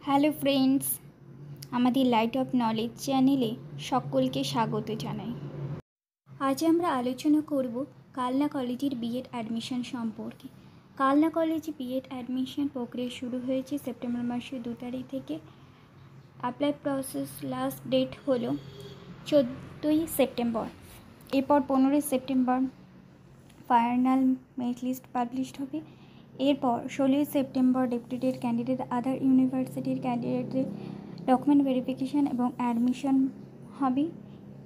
Hello friends, আমাদের light off knowledge চ্যানেলে সকলকে স্বাগত জানাই। আজ আমরা আলোচনা করব কালনা কলেজের বিএড অ্যাডমিশন সম্পর্কে। কালনা কলেজে বিএড অ্যাডমিশন প্রক্রিয়া শুরু হয়েছে সেপ্টেম্বর মাসের 2 তারিখ থেকে। অ্যাপ্লাই প্রসেস লাস্ট ডেট হলো 14ই সেপ্টেম্বর। এরপর 15ই September final merit list published হবে। এরপর 16ই সেপ্টেম্বর ডেপুটেড ক্যান্ডিডেট আদার ইউনিভার্সিটির ক্যান্ডিডেটদের ডকুমেন্ট ভেরিফিকেশান এবং অ্যাডমিশন হবে।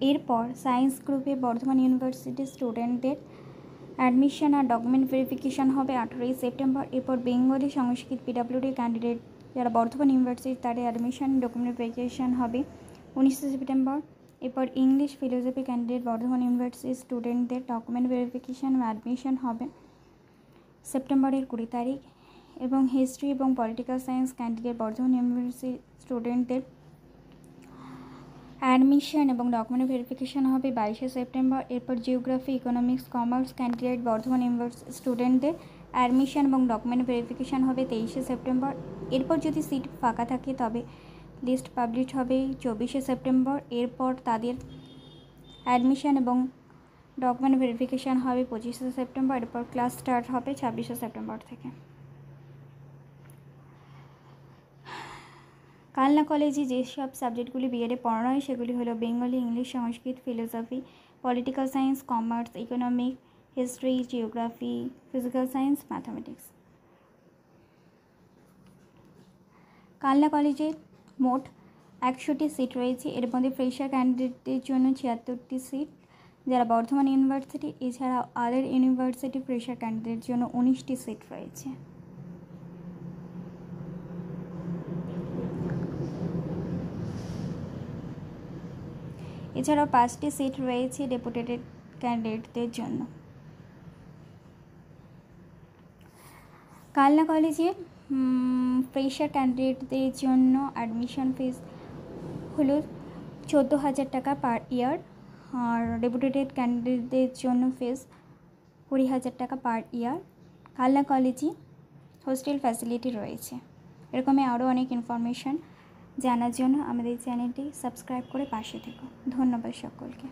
এরপর সায়েন্স গ্রুপে বর্ধমান ইউনিভার্সিটির স্টুডেন্টদের অ্যাডমিশন আর ডকুমেন্ট ভেরিফিকেশান হবে 18ই সেপ্টেম্বর। এরপর বেঙ্গলি সংস্কৃত পিডাব্লিউডি ক্যান্ডিডেট যারা বর্ধমান ইউনিভার্সিটি তাদের অ্যাডমিশন ডকুমেন্ট ভেরিফিকেশান হবে 19 সেপ্টেম্বর। এরপর ইংলিশ ফিলোসফি ক্যান্ডিডেট বর্ধমান ইউনিভার্সিটির স্টুডেন্টদের ডকুমেন্ট ভেরিফিকেশান ও অ্যাডমিশন হবে সেপ্টেম্বরের 20 তারিখ। এবং হিস্ট্রি এবং পলিটিক্যাল সায়েন্স ক্যান্ডিডেট বর্ধমান ইউনিভার্সিটির স্টুডেন্টদের অ্যাডমিশন এবং ডকুমেন্ট ভেরিফিকেশান হবে 22শে সেপ্টেম্বর। এরপর geography economics commerce candidate Bardhaman ইউনিভার্সিটির স্টুডেন্টদের অ্যাডমিশন এবং ডকুমেন্ট ভেরিফিকেশান হবে 23শে সেপ্টেম্বর। এরপর যদি সিট ফাঁকা থাকে তবে লিস্ট পাবলিশ হবে 24শে সেপ্টেম্বর। এরপর তাদের অ্যাডমিশন এবং ডকুমেন্ট ভেরিফিকেশান হবে 25শে সেপ্টেম্বর। এরপর ক্লাস স্টার্ট হবে 26শে সেপ্টেম্বর থেকে। কালনা কলেজে যেসব সাবজেক্টগুলি বিএডে পড়ানো হয় সেগুলি হলো Bengali, English, Sanskrit, philosophy, political science, commerce, economic, history, geography, physical science, mathematics. Kalna কলেজে মোট 100টি সিট রয়েছে। এর মধ্যে ফ্রেশার ক্যান্ডিডেটদের জন্য 76টি সিট যারা বর্ধমান ইউনিভার্সিটি, এছাড়াও আদার ইউনিভার্সিটি ফ্রেশার ক্যান্ডিডেটের জন্য 19টি সিট রয়েছে। এছাড়াও 5টি সিট রয়েছে ডেপুটেড ক্যান্ডিডেটদের জন্য। কালনা কলেজে ফ্রেশার ক্যান্ডিডেটদের জন্য অ্যাডমিশন ফিস হলো 14,000 টাকা পার ইয়ার, আর ডেপুটেড ক্যান্ডিডেটদের জন্য ফিস 20,000 টাকা পার ইয়ার। কালনা কলেজে হোস্টেল ফ্যাসিলিটি রয়েছে। এরকমই আরও অনেক ইনফরমেশান জানার জন্য আমাদের চ্যানেলটি সাবস্ক্রাইব করে পাশে থেকো। ধন্যবাদ সকলকে।